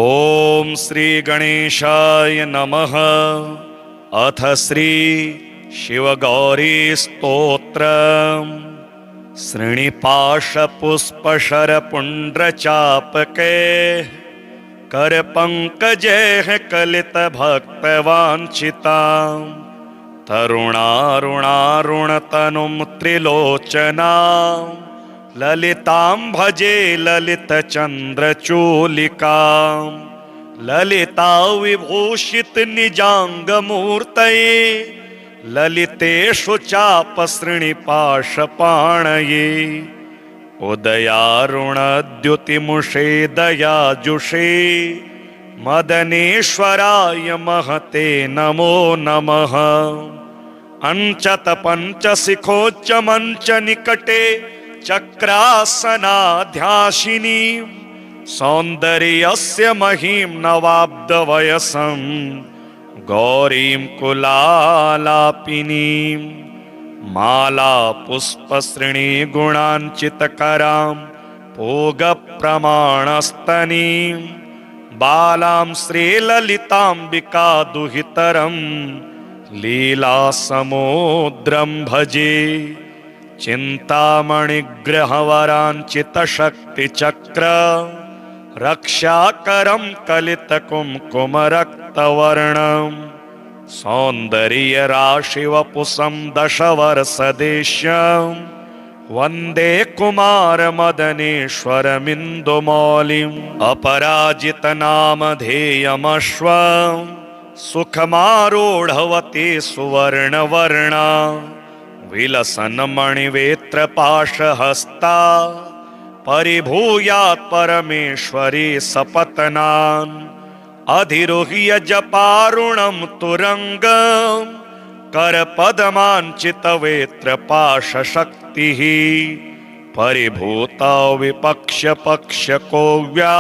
ओम श्री गणेशाय नमः। अथ श्री शिवगौरी स्तोत्र। श्रीनिपाशपुष्पशरपुण्ड्रचापके कर पंकजे कलित भक्तवांछितां तरुणारुणारुणतनुं त्रिलोचनां ललितां भजे ललितचन्द्रचूलिकां ललिता विभूषित निजाङ्गमूर्तये ललितेषु चापसृणिपाशपाणये उदयारुणद्युतिमुषे दयाजुषे मदनेश्वराय महते नमो नमः। अंचत पंचशिखोच्च मंच निकटे चक्रासनाध्यासिनी सौन्दर्यस्य महीं नवाब्दवयसं गौरीं कुलालापिनीं माला पुष्पश्रेणी गुणांचितकरां पूगप्रमाणस्तनीं बालां श्रीललिताम्बिका दुहितरं लीलासमुद्रं भजे चिन्तामणिग्रहवराञ्चितशक्तिचक्र रक्षाकरं कलितकुङ्कुमरक्तवर्णं सौन्दर्यराशिवपुषं दशवर्षदेश्यं वन्दे कुमारमदनेश्वरमिन्दुमौलिम् अपराजितनामधेयमश्वं सुखमारूढवती सुवर्णवर्णा विलसन्मणिवेत्रपाशहस्ता परिभूयात् परमेश्वरी सपत्नान् अधिरोह्य जपारुणं तुरङ्गं करपदमाञ्चितवेत्रपाशशक्तिः परिभूता विपक्ष्यपक्ष्यकोव्या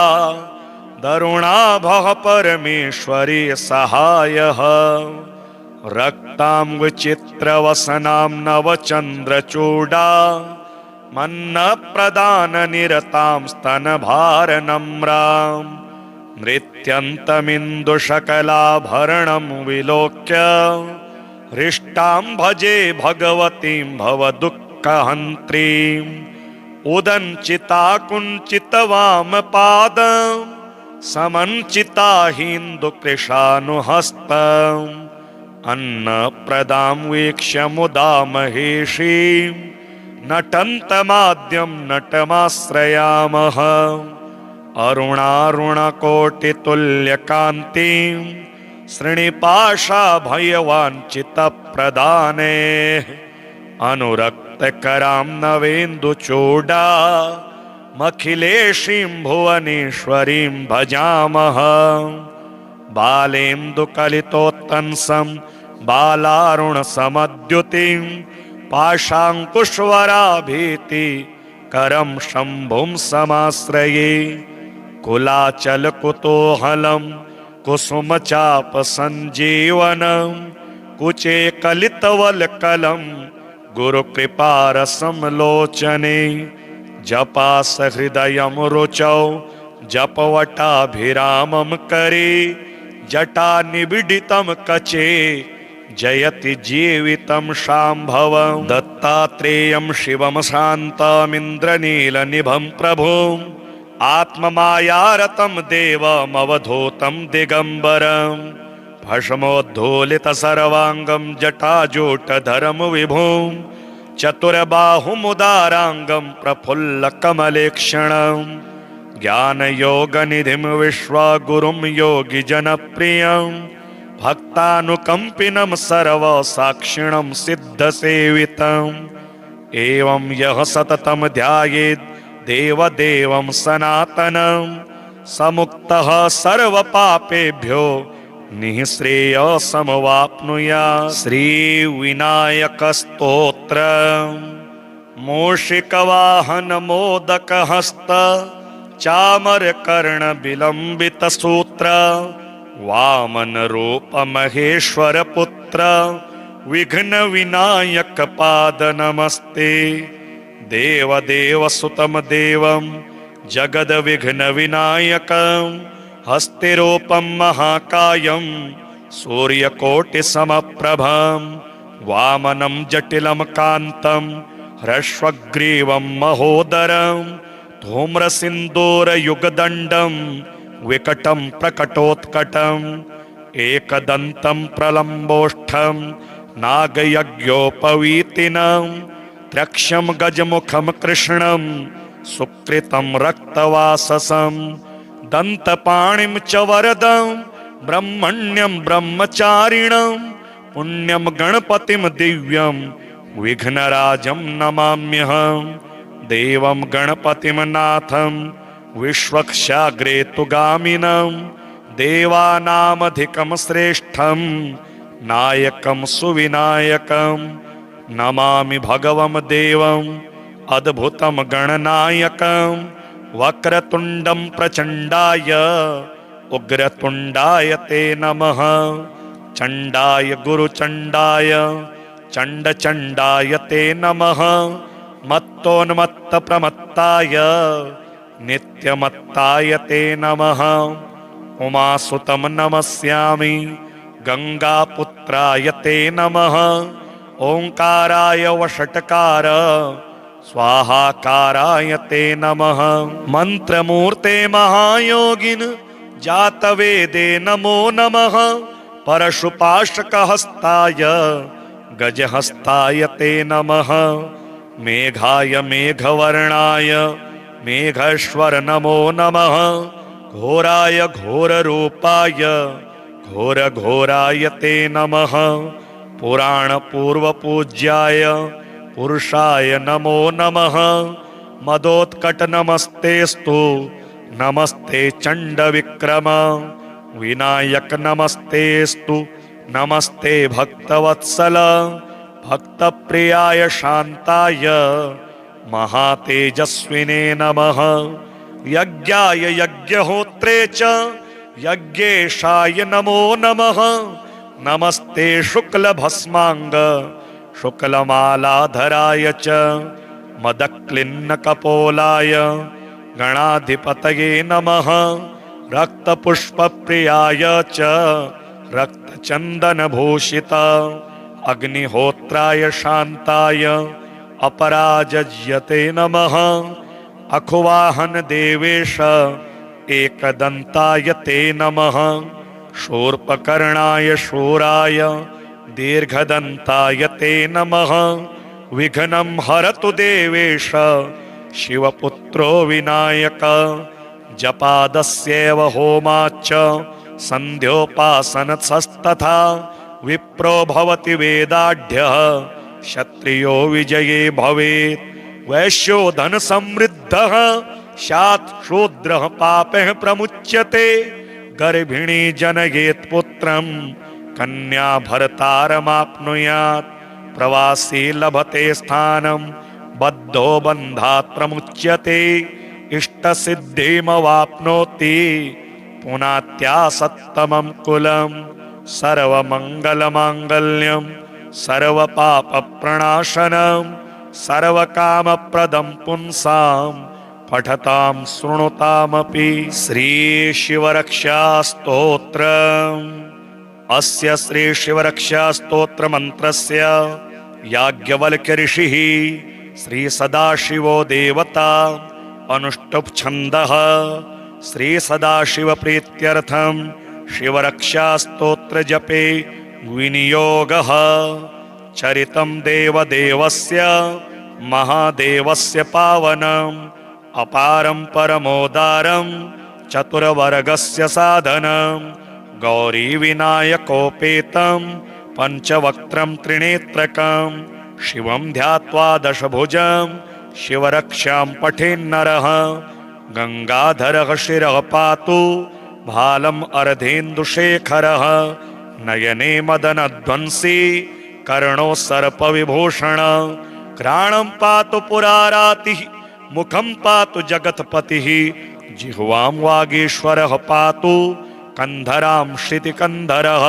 दरुणाभः परमेश्वरी सहायः रक्तांगचित्रवसनां नवचन्द्रचूडा मन्नप्रदाननिरतां स्तनभारनम्रां नृत्यन्तमिन्दुशकलाभरणं विलोक्य हृष्टां भजे भगवतीं भवदुःखहन्त्रीम् उदञ्चिता कुञ्चितवामपादं समञ्चिता हिन्दुकृशानुहस्तम् अन्नप्रदां वीक्ष्य मुदा महेशीं नटन्तमाद्यं नटमाश्रयामः अरुणारुणकोटितुल्यकान्तिं श्रीनिपाशाभयवाञ्छितप्रदाने अनुरक्तकरां नवेन्दुचूडा मखिलेशीं भुवनेश्वरीं भजामः बालेन्दुकलितोत्तंसं बालारुणसमद्युतिं पाशाङ्कुशवराभीति करं शम्भुं समाश्रये कुलाचलकुतूहलं कुसुमचापसञ्जीवनं कुचे कलितवल्कलं गुरुकृपारसं लोचने जपासहृदयं रुचौ जपवटाभिरामं करे जटा निबिडितं कचे जयति जीवितं शाम्भवं दत्तात्रेयं शिवं शान्तमिन्द्रनीलनिभं प्रभुम् आत्ममायारतं देवमवधूतं दिगम्बरं भस्मोद्धूलितसर्वाङ्गं जटाजूटधरं विभुं चतुर्बाहुमुदाराङ्गं प्रफुल्लकमलेक्षणं ज्ञानयोगनिधिं विश्वगुरुं योगिजनप्रियं भक्तानुकम्पिनं सर्वसाक्षिणं सिद्धसेवितम् एवं यः सततं ध्यायेत् देवदेवं सनातनं समुक्तः सर्वपापेभ्यो निःश्रेयसमवाप्नुयात्। श्रीविनायकस्तोत्र। मूषिकवाहनमोदकहस्त चामरकर्णविलम्बितसूत्र वामनरूपमहेश्वरपुत्र विघ्नविनायकपाद नमस्ते। देवदेवसुतं देवं जगद्विघ्नविनायकं हस्तिरूपं महाकायं सूर्यकोटिसमप्रभं वामनं जटिलं कान्तं ह्रस्वग्रीवं महोदरं धूम्रसिन्दूरयुगदण्डं विकटं प्रकटोत्कटम् एकदन्तं प्रलम्बोष्ठं नागयज्ञोपवीतिनं त्र्यक्षं गजमुखं कृष्णं सुकृतं रक्तवाससं दन्तपाणिं च वरदं ब्रह्मण्यं ब्रह्मचारिणं पुण्यं गणपतिं दिव्यं विघ्नराजं नमाम्यहं देवं गणपतिं नाथं विश्वक्षाग्रेतुगामिनं देवानामधिकं श्रेष्ठं नायकं सुविनायकं नमामि भगवं देवं अद्भुतं गणनायकं वक्रतुण्डं प्रचण्डाय उग्रतुण्डाय ते नमः चण्डाय गुरुचण्डाय चण्डचण्डाय ते नमः मत्तोन्मत्तप्रमत्ताय नित्यमत्ताय ते नमः उमासुतं नमस्यामि गंगापुत्राय ते नमः ओंकाराय वषट्कार स्वाहाकाराय ते नमः मंत्रमूर्ते महायोगिन जातवेदे नमो नमः परशुपाशकहस्ताय गजहस्ताय ते नमः मेघाय मेघवर्णाय मेघेश्वर नमो नमः घोराय घोररूपाय घोरघोराय ते नमः पुराणपूर्वपूज्याय पुरुषाय नमो नमः मदोत्कट नमस्तेस्तु नमस्ते चण्डविक्रम विनायक नमस्तेस्तु नमस्ते भक्तवत्सल भक्तप्रियाय शान्ताय महातेजस्विने नमः यज्ञाय यज्ञहोत्रे च यज्ञेशाय नमो नमः नमस्ते शुक्लभस्मांग शुक्लमालाधराय च मदक्लिन्नकपोलाय गणाधिपतये नमः रक्तपुष्पप्रियाय च रक्तचन्दनभूषित अग्निहोत्राय शान्ताय अपराजयते नमः अखुवाहन देवेश एकदन्ताय ते नमः शूर्पकर्णाय शूराय दीर्घदन्ताय ते नमः विघ्नं हरतु देवेश शिवपुत्रो विनायक जपादस्यैव होमाच्च सन्ध्योपासनस्तथा विप्रो भवति वेदाढ्यः क्षत्रियो विजये भवेत् वैश्यो धन समृद्धः स्यात् शूद्रः पापैः प्रमुच्यते गर्भिणी जनयेत् पुत्रं कन्या भर्तारमाप्नुयात् प्रवासी लभते स्थानं बद्धो बन्धात् प्रमुच्यते इष्टसिद्धिमवाप्नोति पुनात्यासत्तमं कुलं सर्वमङ्गलमाङ्गल्यं सर्वपापप्रणाशनं सर्वकामप्रदं पुंसां पठतां शृणुतामपि श्रीशिवरक्षास्तोत्रम् अस्य श्रीशिवरक्षास्तोत्रमन्त्रस्य याज्ञवल्क्य ऋषिः श्रीसदाशिवो देवता अनुष्टुप् छन्दः श्रीसदाशिवप्रीत्यर्थं शिवरक्षास्तोत्रजपे विनियोगः चरितं देवदेवस्य महादेवस्य पावनम् अपारं परमोदारं चतुर्वर्गस्य साधनं गौरीविनायकोपेतं पञ्चवक्त्रं त्रिनेत्रकं शिवं ध्यात्वा दशभुजं शिवरक्षां पठेन्नरः गंगाधरः शिरः पातु भालम् अर्धेन्दुशेखरः नयने मदनध्वंसी कर्णो सर्पविभूषण घ्राणं पातु पुरारातिः मुखं पातु जगत्पतिः जिह्वां वागीश्वरः पातु कंधरां श्रुतिकन्धरः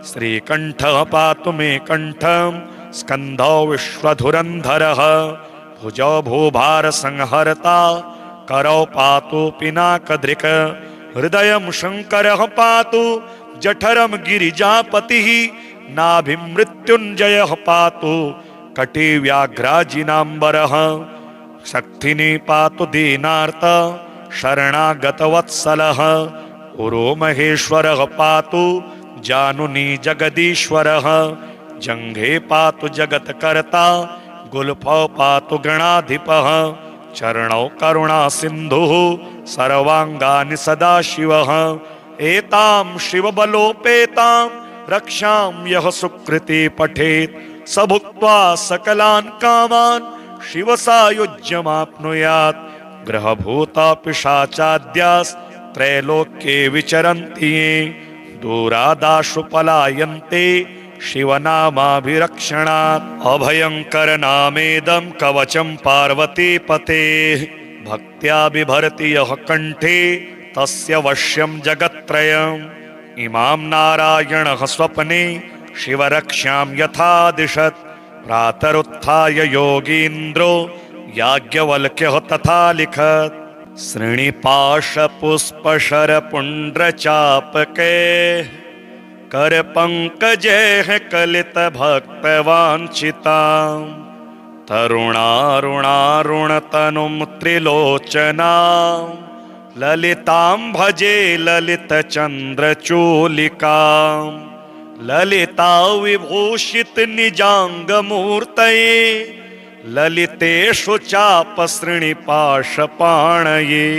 श्रीकण्ठः पातु मे कण्ठं स्कन्धौ विश्वधुरन्धरः भुजौ भूभारसंहर्ता करौ पातु पिनाकधृक् हृदयं शङ्करः पातु जठरं गिरिजापतिः नाभिमृत्युञ्जयः पातु कटी व्याघ्राजिनाम्बरः शक्तिनी पातु दीनार्त शरणागतवत्सलः उरो महेश्वरः पातु जानुनी जगदीश्वरः जंघे पातु जगत्कर्ता गुल्फौ पातु गणाधिपः चरणौ करुणा सिन्धुः सर्वांगानि सदाशिवः एतां शिवबलोपेतां रक्षां यः सुकृति पठेत् स भुक्त्वा सकलान् कामान् शिवसायुज्यमाप्नुयात् ग्रहभूता पिशाचाद्यास्त्रैलोक्ये विचरन्ति ये दूरादाशु पलायन्ते शिवनामाभिरक्षणात् अभयंकर नामेदं कवचं पार्वतीपतेः भक्त्या बिभर्ति यः कंठे तस्य वश्यं जगत्त्रयम् इमां नारायणः स्वप्ने शिवरक्ष्यां यथा दिशत् प्रातरुत्थाय योगीन्द्रो याज्ञवल्क्यः तथा लिखत् श्रीनिपाशपुष्पशरपुण्ड्रचापके कर पंकजे कलित भक्तवांछितां तरुणारुणारुणतनुं त्रिलोचनां ललितां भजे ललितचन्द्रचूलिकां ललिता विभूषित निजाङ्गमूर्तये ललितेषु चापसृणिपाशपाणये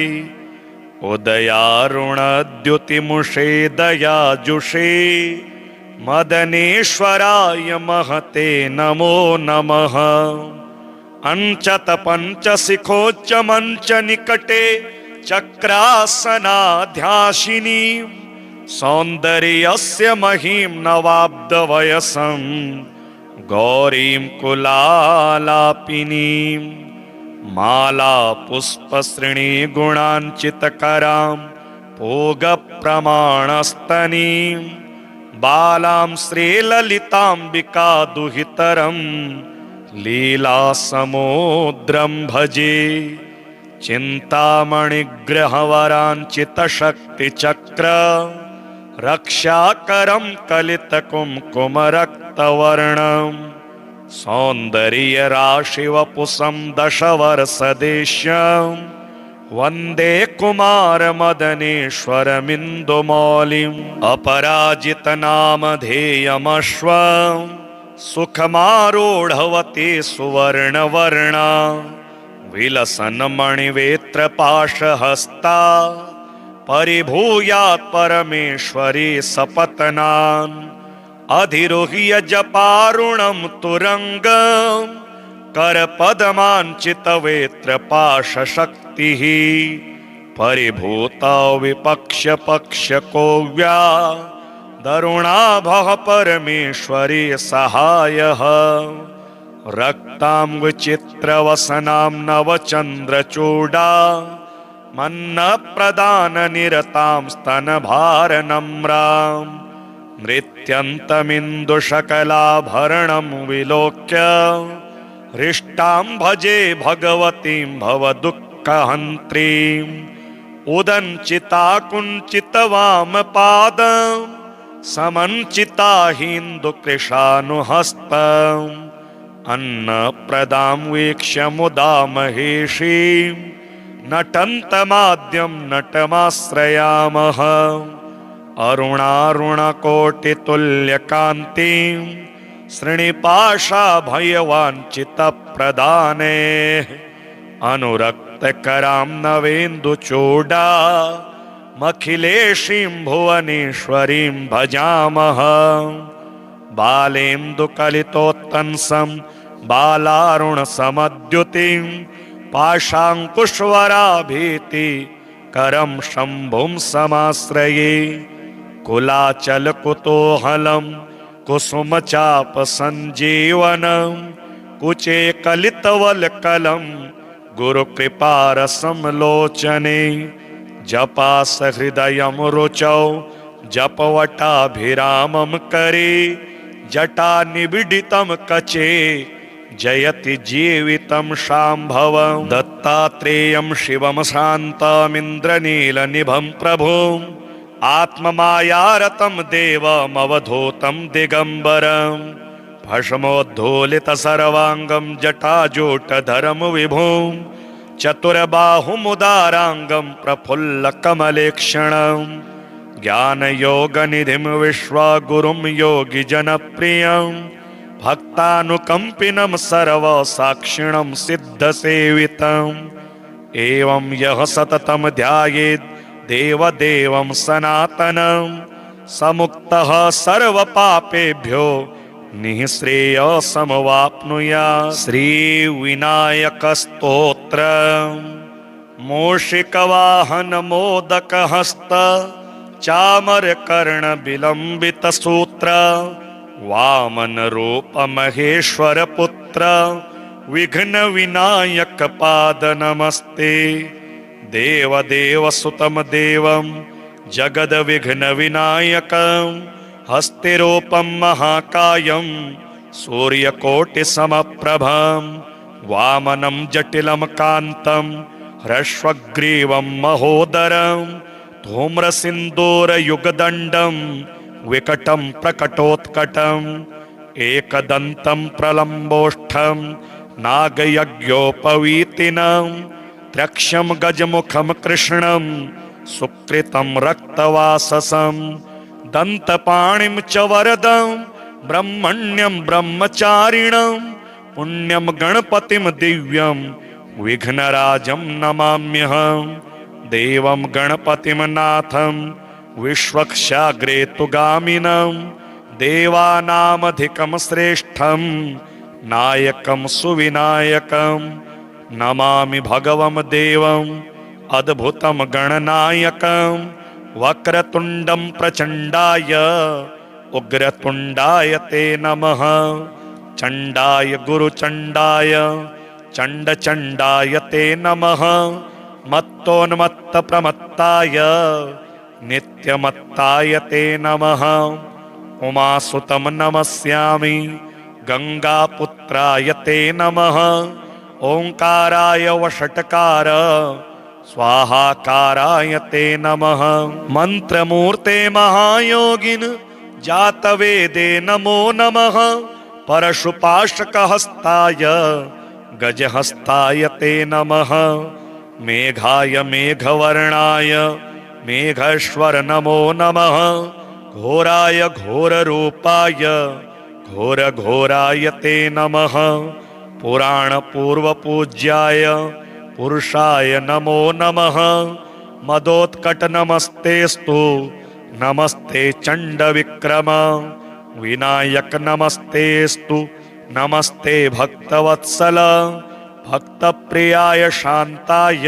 उदयारुणद्युतिमुषे दयाजुषे मदनेश्वराय महते नमो नमः अंचत पंचशिखोच्च मंच निकटे चक्रासनाध्यासिनी सौन्दर्यस्य महीं नवाब्दवयसं गौरीं कुलालापिनीं माला पुष्पश्रेणी गुणांचितकरां भोगप्रमाणस्तनीं बालां श्रीललिताम्बिका दुहितरं लीलासमुद्रं भजे चिन्तामणिग्रहवराञ्चितशक्तिचक्र रक्षाकरं कलितकुङ्कुमरक्तवर्णम् सौन्दर्यराशिवपुषं दशवर्षदेश्यं वन्दे कुमारमदनेश्वरमिन्दुमौलिम् अपराजितनामधेयमश्वं सुखमारूढवती सुवर्णवर्णा विलसन्मणिवेत्रपाशहस्ता परिभूयात् परमेश्वरी सपत्नान् अधिरोह्य जपारुणं तुरंगं करपदमाञ्चितवेत्रपाशशक्तिः परिभूता विपक्ष्यपक्ष्यकोव्या दरुणाभः परमेश्वरी सहायः रक्तांगचित्रवसनां नवचन्द्रचूडा मन्नप्रदाननिरतां स्तनभारनम्रां नृत्यन्तमिन्दुशकलाभरणं विलोक्य हृष्टां भजे भगवतीं भवदुःखहन्त्रीम् उदञ्चिता कुञ्चितवामपादं समञ्चिता हिन्दुकृशानुहस्तम् अन्नप्रदां वीक्ष्य मुदा महेशीं नटन्तमाद्यं नटमाश्रयामः अरुणारुणकोटितुल्यकान्तिं श्रीनिपाशाभयवाञ्छितप्रदाने अनुरक्तकरां नवेन्दुचूडा मखिलेशीं भुवनेश्वरीं भजामः बालेन्दुकलितोत्तंसं बालारुणसमद्युतिं पाशाङ्कुशवराभीति करं शम्भुं समाश्रये कुलाचलकुतूहलं कुसुमचापसञ्जीवनं कुचे कलितवल्कलं गुरुकृपारसं लोचने जपासहृदयं रुचौ जपवटाभिरामं करे जटा निबिडितं कचे जयति जीवितं शाम्भवं दत्तात्रेयं शिवं शान्तमिन्द्रनीलनिभं प्रभुम् आत्ममायारतं देवमवधूतं दिगम्बरं भस्मोद्धूलितसर्वाङ्गं जटाजूटधरं विभुं चतुर्बाहुमुदाराङ्गं प्रफुल्लकमलेक्षणं ज्ञानयोगनिधिं विश्वगुरुं योगिजनप्रियं भक्तानुकम्पिनं सर्वसाक्षिणं सिद्धसेवितम् एवं यः सततं ध्यायेत् देवदेवं सनातनं समुक्तः सर्वपापेभ्यो निःश्रेयसमवाप्नुयात्। श्रीविनायकस्तोत्र। मूषिकवाहनमोदकहस्त चामरकर्णविलम्बितसूत्र वामनरूपमहेश्वरपुत्र विघ्नविनायकपाद नमस्ते। देवदेवसुतं देवं जगद्विघ्नविनायकं हस्तिरूपं महाकायं सूर्यकोटिसमप्रभं वामनं जटिलं कान्तं ह्रस्वग्रीवं महोदरं धूम्रसिन्दूरयुगदण्डं विकटं प्रकटोत्कटम् एकदन्तं प्रलम्बोष्ठं नागयज्ञोपवीतिनं त्र्यक्षं गजमुखं कृष्णं सुकृतं रक्तवाससं दन्तपाणिं च वरदं ब्रह्मण्यं ब्रह्मचारिणं पुण्यं गणपतिं दिव्यं विघ्नराजं नमाम्यहं। देवं गणपतिं नाथं विश्वक्षाग्रेतुगामिनं देवानामधिकं श्रेष्ठं नायकं सुविनायकं नमामि भगवं देवं अद्भुतं गणनायकं वक्रतुण्डं प्रचण्डाय उग्रतुण्डाय ते नमः। चण्डाय गुरुचण्डाय चण्डचण्डाय ते नमः। मत्तोन्मत्तप्रमत्ताय नित्यमत्ताय ते नमः। उमासुतं नमस्यामि गंगापुत्राय ते नमः। ओंकाराय वषट्कार स्वाहाकाराय ते नमः। मंत्रमूर्ते महायोगिन जातवेदे नमो नमः। परशुपाशकहस्ताय गजहस्ताय ते नमः। मेघाय मेघवर्णाय मेघेश्वर नमो नमः। घोराय घोररूपाय घोरघोराय ते नमः। पुराण पूर्वपूज्याय पुरुषाय नमो नमः। मदोत्कट नमस्तेस्तु नमस्ते चंडविक्रम। विनायक नमस्तेस्तु नमस्ते भक्तवत्सल। भक्तप्रियाय शांताय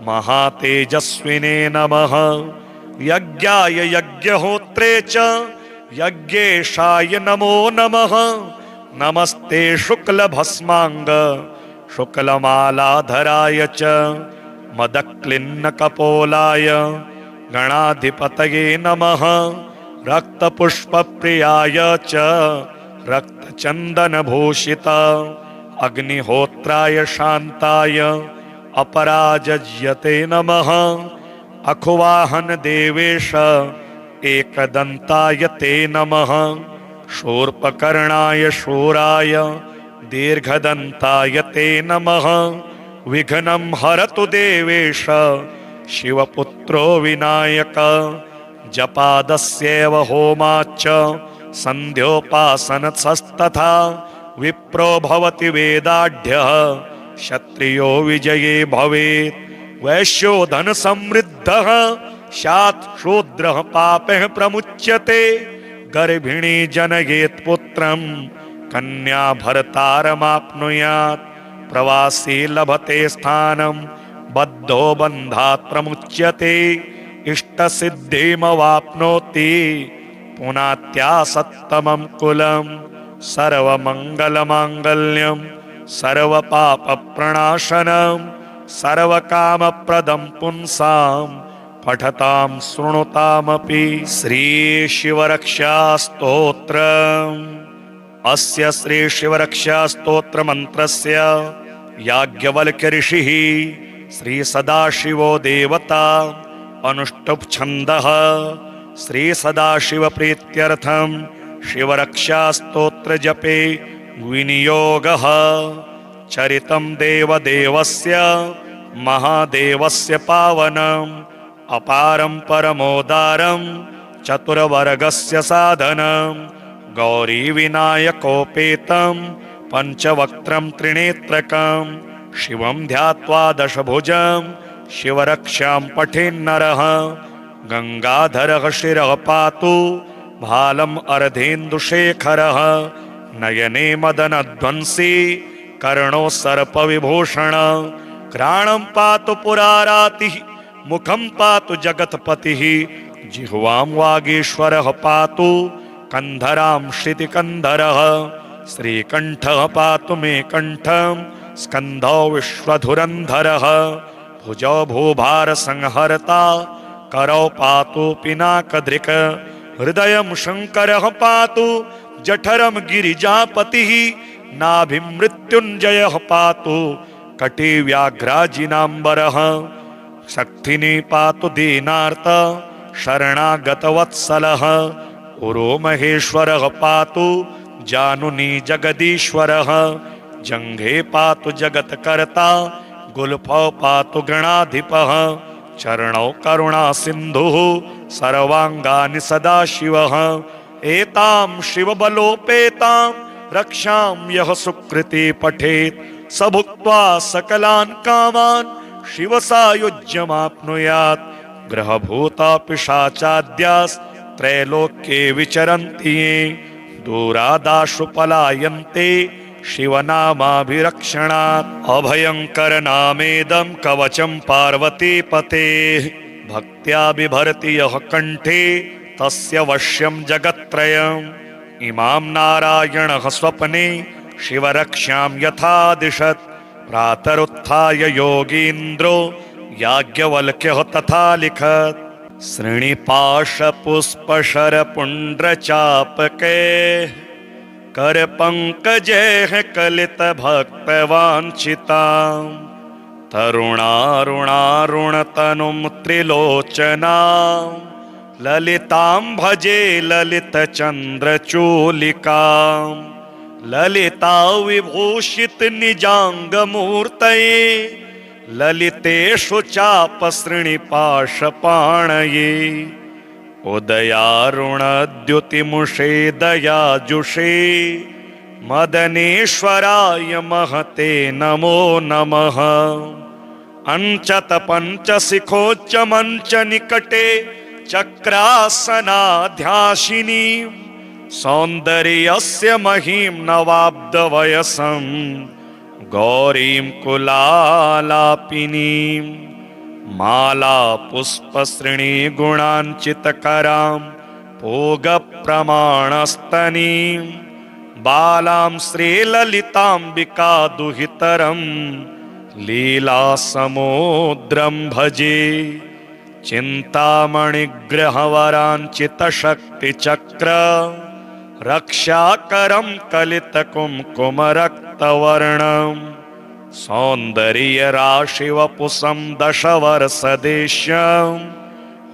महातेजस्विने नमः। यज्ञाय यज्ञहोत्रे च यज्ञेशाय नमो नमः। नमस्ते शुक्लभस्मांग शुक्लमालाधराय च मदक्लिन्नकपोलाय गणाधिपतये नमः। रक्तपुष्पप्रियाय च रक्तचन्दनभूषित अग्निहोत्राय शांताय अपराजयते नमः। अखुवाहन देवेश एकदंताय ते नमः। शूर्पकर्णाय शूराय दीर्घदंताय ते नमः। विघ्नं हरतु देवेश शिवपुत्रो विनायक। जपादस्यैव होमाच्च सन्ध्योपासनस्तथा विप्रो भवति वेदाढ्यः क्षत्रियो विजये भवेत्। वैश्यो धन समृद्धः स्यात् शूद्रः पापैः प्रमुच्यते। गर्भिणी जनयेत् पुत्रं कन्या भर्तारमाप्नुयात्। प्रवासी लभते स्थानं बद्धो बन्धात् प्रमुच्यते। इष्टसिद्धिमवाप्नोति पुनात्यासत्तमं कुलं। सर्वमङ्गलमाङ्गल्यं सर्वपापप्रणाशनं सर्वकामप्रदं पुंसां पठतां शृणुतामपि। श्रीशिवरक्षास्तोत्रम्। अस्य श्री शिवरक्षा स्तोत्र मंत्रस्य याज्ञवल्क्य ऋषिः श्री सदाशिवो देवता अनुष्टुप् छन्दः श्री सदाशिव प्रीत्यर्थं शिवरक्षा स्तोत्र जपे विनियोगः चरितं देवदेवस्य महादेवस्य पावनम् अपारं परमोदारं चतुर्वर्गस्य साधनं गौरी विनायकोपेतं पंचवक्त्रं त्रिनेत्रकं शिवं ध्यात्वा दशभुजं शिवरक्षां पठेन्नरः गंगाधरः शिरः पातु भालम् अर्धेन्दुशेखरः नयने मदनध्वंसी कर्णो सर्पविभूषण घ्राणं पातु पुरारातिः मुखं पातु जगत्पतिः जिह्वां वागीश्वरः पातु कंधरां श्रुतिकंधरः श्रीकंठः पातु मे कंठं स्कंधौ विश्वधुरंधरः भुजौ भूभार संहर्ता करौ पातु पिनाकदृक् हृदयं शंकरः पातु जठरं गिरिजापतिः नाभिं मृत्युंजयः पातु कटी व्याघ्राजिनाम्बरः शक्तिनी पातु दीनार्त शरणागतवत्सलः उरो महेश्वरः पातु जानुनी जगदीश्वरः जंघे पातु जगत्कर्ता गुल्फौ पातु गणाधिपः चरणौ करुणा सिन्धुः सर्वांगानि सदाशिवः एतां शिवबलोपेतां रक्षां यः सुकृति पठेत् स भुक्त्वा सकलान् कामान् शिवसायुज्यमाप्नुयात् ग्रहभूता पिशाचाद्यास्त्रैलोक्ये विचरन्ति ये दूरादाशु पलायन्ते शिवनामाभिरक्षणात् अभयङ्करनामेदं कवचं पार्वतीपतेः भक्त्या बिभर्ति यः कण्ठे तस्य वश्यं जगत्त्रयम् इमां नारायणः स्वप्ने शिवरक्षां यथा दिशत् प्रातरुत्थाय योगीन्द्रो याज्ञवल्क्यः तथा लिखत् श्रीनिपाशपुष्पशरपुण्ड्रचापके करपङ्कजैः कलितभक्तवाञ्छितां तरुणारुणारुणतनुं त्रिलोचनां ललितां भजे ललितचन्द्रचूलिकां ललिता विभूषित निजाङ्गमूर्तये ललितेषु चापसृणिपाशपाणये उदयारुणद्युतिमुषे दयाजुषे मदनेश्वराय महते नमो नमः अंचत पंचशिखोच्च मंच निकटे चक्रासनाध्यासिनी सौन्दर्यस्य महीं नवाब्दवयसं गौरीं कुलालापिनीं माला पुष्पसृणी गुणाञ्चितकरां पूगप्रमाणस्तनीं बालां श्रीललिताम्बिका दुहितरं लीलासमुद्रं भजे चिन्तामणिग्रहवराञ्चितशक्तिचक्र रक्षाकरं कलितकुङ्कुमरक्तवर्णं सौन्दर्यराशिवपुषं दशवर्षदेश्यं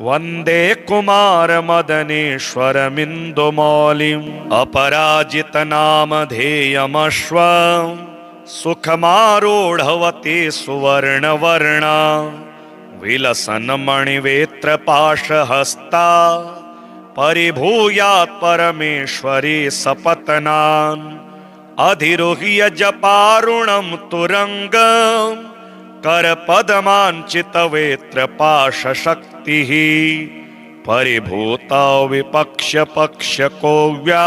वन्दे कुमारमदनेश्वरमिन्दुमौलिम् अपराजितनामधेयमश्वं सुखमारूढवती सुवर्णवर्णा विलसन्मणिवेत्रपाशहस्ता परिभूयात् परमेश्वरी सपत्नान् अधिरोह्य जपारुणं तुरङ्गं करपदमाञ्चितवेत्रपाशशक्तिः परिभूता विपक्ष्यपक्ष्यकोव्या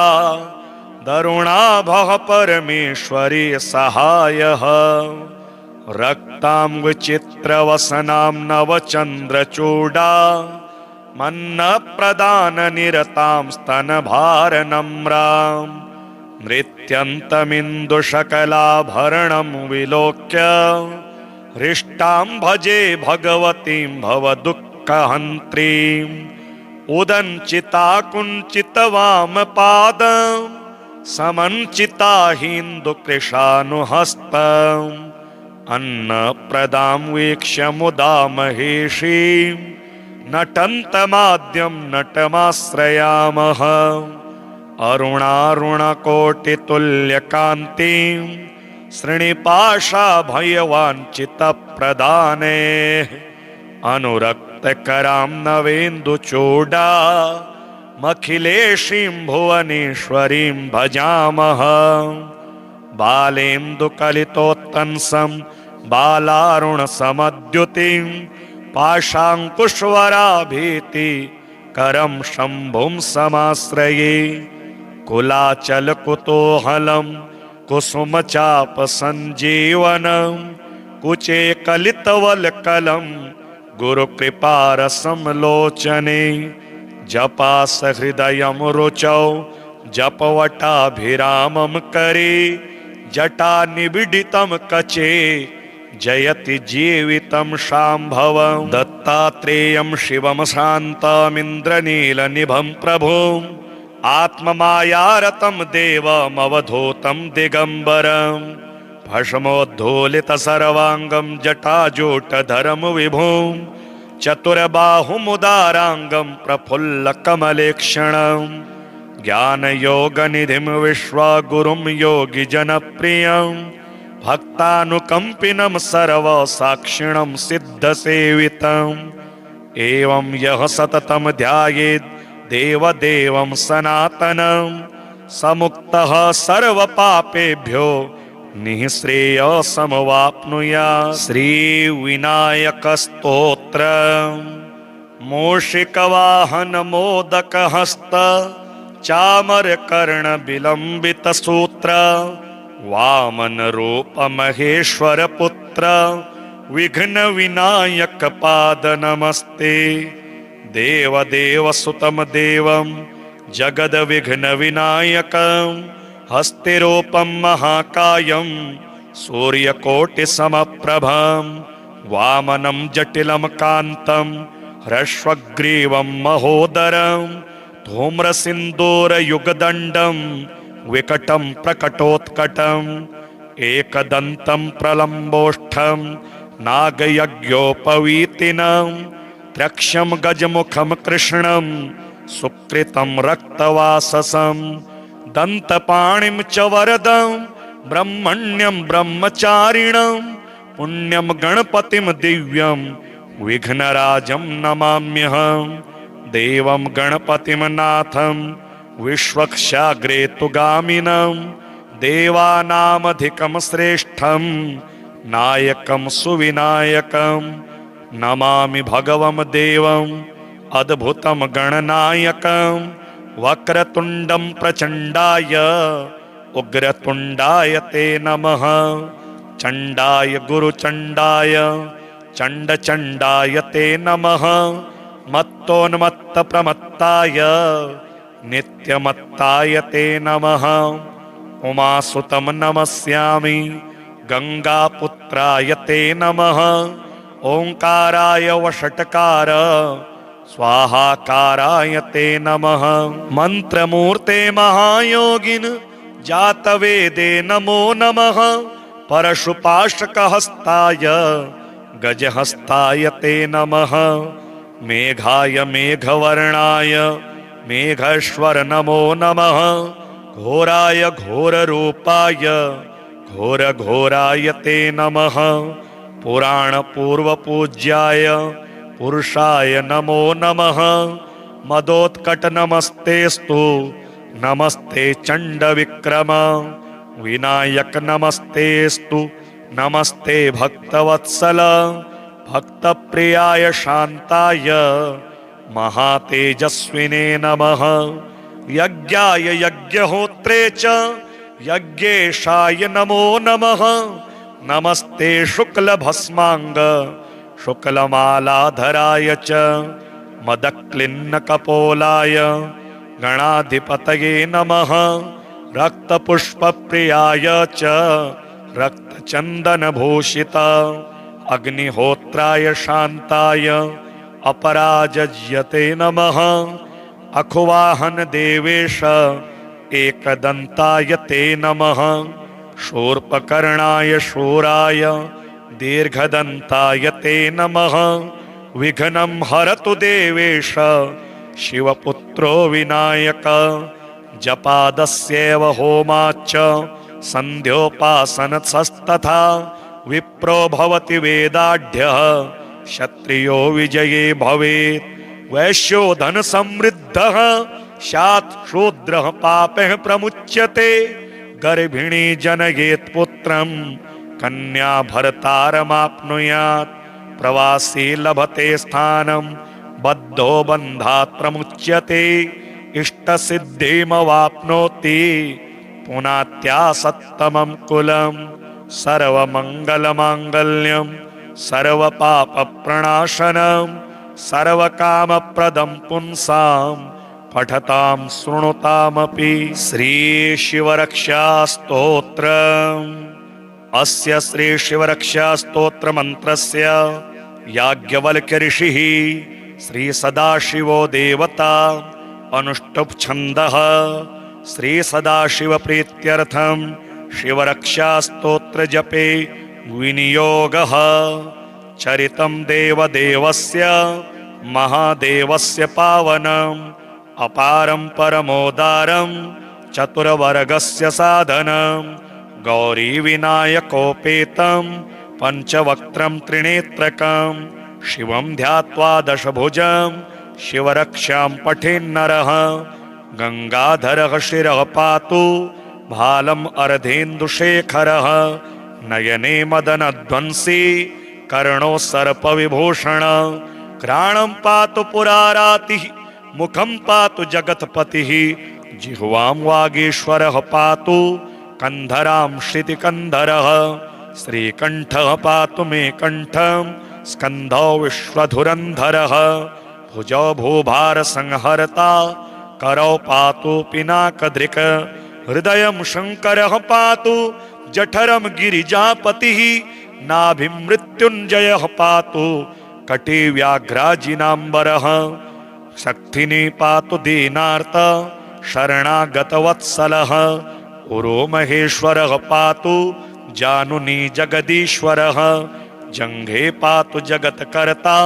दरुणाभः परमेश्वरी सहायः रक्तां विचित्रवसनां नवचन्द्रचूडा मन्नप्रदाननिरतां स्तनभारनम्रां नृत्यन्तमिन्दुशकलाभरणं विलोक्य हृष्टां भजे भगवतीं भवदुःखहन्त्रीम् उदञ्चिता कुञ्चितवामपादं समञ्चिता हिन्दुकृशानुहस्त अन्नप्रदां वीक्ष्य मुदा महेशी नटन्तमाद्यं नटमाश्रयामः अरुणारुणकोटितुल्यकान्तिं श्रीनिपाशाभयवाञ्छितप्रदाने अनुरक्तकरां नवेन्दुचूडा मखिलेशीं भुवनेश्वरीं भजामः बालेन्दुकलितोत्तंसं बालारुणसमद्युतिं पाशाङ्कुशवराभीति करं शम्भुं समाश्रये कुलाचलकुतूहलं कुसुमचापसञ्जीवनं कुचे कलितवल्कलं गुरुकृपारसं लोचने जपासहृदयं रुचौ जपवटाभिरामं करे जटानिबिडितं कचे जयति जीवितं शाम्भवं दत्तात्रेयं शिवं शान्तमिन्द्रनीलनिभं प्रभुम् आत्ममायारतं देवमवधूतं दिगम्बरं भस्मोद्धूलितसर्वाङ्गं जटाजूटधरं विभुं चतुर्बाहुमुदाराङ्गं प्रफुल्लकमलेक्षणं ज्ञानयोगनिधिं विश्वगुरुं योगिजनप्रियं भक्तानुकम्पिनं सर्वसाक्षिणं सिद्धसेवितम् एवं यः सततं ध्यायेत् देवदेवं सनातनं समुक्तः सर्वपापेभ्यो निःश्रेयसमवाप्नुयात्। श्रीविनायकस्तोत्र मूषिकवाहनमोदकहस्त चामरकर्णविलम्बितसूत्र वामनरूपमहेश्वरपुत्र विघ्नविनायकपाद नमस्ते। देवदेवसुतं देवं जगद्विघ्नविनायकं हस्तिरूपं महाकायं सूर्यकोटिसमप्रभं वामनं जटिलं कान्तं ह्रस्वग्रीवं महोदरं धूम्रसिन्दूरयुगदण्डं विकटं प्रकटोत्कटम् एकदन्तं प्रलम्बोष्ठं नागयज्ञोपवीतिनं त्र्यक्षं गजमुखं कृष्णं सुकृतं रक्तवाससं दन्तपाणिं च वरदं ब्रह्मण्यं ब्रह्मचारिणं पुण्यं गणपतिं दिव्यं विघ्नराजं नमाम्यहं। देवं गणपतिं नाथं विश्वक्षाग्रेतुगामिनं देवानामधिकं श्रेष्ठं नायकं सुविनायकं नमामि भगवं देवं अद्भुतं गणनायकं वक्रतुण्डं प्रचण्डाय उग्रतुण्डाय ते नमः। चण्डाय गुरुचण्डाय चण्डचण्डाय ते नमः। मत्तोन्मत्तप्रमत्ताय नित्यमत्ताय ते नमः। उमासुतं नमस्यामि गंगापुत्राय ते नमः। ओंकाराय वषट्कार स्वाहाकाराय ते नमः। मंत्रमूर्ते महायोगिन जातवेदे नमो नमः। परशुपाशकहस्ताय गजहस्ताय ते नमः। मेघाय मेघवर्णाय मेघेश्वर नमो नमः। घोराय घोररूपाय घोरघोराय ते नमः। पुराणपूर्वपूज्याय पुरुषाय नमो नमः। मदोत्कट नमस्तेस्तु नमस्ते चण्डविक्रम। विनायक नमस्तेस्तु नमस्ते भक्तवत्सल। भक्तप्रियाय शान्ताय महातेजस्विने नमः। यज्ञाय यज्ञहोत्रे च यज्ञेशाय नमो नमः। नमस्ते शुक्लभस्मांग शुक्लमालाधराय च मदक्लिन्नकपोलाय गणाधिपतये नमः। रक्तपुष्पप्रियाय च रक्तचन्दनभूषित अग्निहोत्राय शान्ताय अपराजयते नमः। अखुवाहन देवेश एकदन्ताय ते नमः। शूर्पकर्णाय शूराय दीर्घदन्ताय ते नमः। विघ्नं हरतु देवेश शिवपुत्रो विनायक। जपादस्यैव होमाच्च सन्ध्योपासनस्तथा विप्रो भवति वेदाढ्यः क्षत्रियो विजये भवेत्। वैश्यो धन समृद्धः स्यात् शूद्रः पापैः प्रमुच्यते। गर्भिणी जनयेत् पुत्रं कन्या भर्तारमाप्नुयात्। प्रवासी लभते स्थानं बद्धो बन्धात् प्रमुच्यते। इष्टसिद्धिमवाप्नोति पुनात्या सत्तमं कुलं। सर्वमङ्गलमाङ्गल्यं सर्वपापप्रणाशनं सर्वकामप्रदं पुंसां पठतां शृणुतामपि। श्रीशिवरक्षास्तोत्रम्। अस्य श्रीशिवरक्षास्तोत्रमन्त्रस्य याज्ञवल्क्य ऋषिः श्रीसदाशिवो देवता अनुष्टुप् छन्दः। श्रीसदाशिवप्रीत्यर्थं शिवरक्षास्तोत्रजपे विनियोगः। चरितं देवदेवस्य महादेवस्य पावनम् अपारं परमोदारं चतुर्वर्गस्य साधनं। गौरीविनायकोपेतं पञ्चवक्त्रं त्रिनेत्रकं शिवं ध्यात्वा दशभुजं शिवरक्षां पठेन्नरः। गंगाधरः शिरः पातु भालम् अर्धेन्दुशेखरः। नयने मदनध्वंसी कर्णो सर्पविभूषण। घ्राणं पातु पुरारातिः मुखं पातु जगत्पतिः। जिह्वां वागीश्वरः पातु कंधरां श्रुतिकन्धरः। श्रीकण्ठः पातु मे कण्ठं स्कन्धौ विश्वधुरन्धरः। भुजौ भूभारसंहर्ता करौ पातु पिनाकदृक्। हृदयं शङ्करः पातु जठरं गिरिजापतिः। नाभिं मृत्युञ्जयः पातु कटी व्याघ्राजिनाम्बरः। शक्तिनी पातु दीनार्त शरणागतवत्सलः। उरो महेश्वरः पातु जानुनी जगदीश्वरः। जङ्घे पातु जगत्कर्ता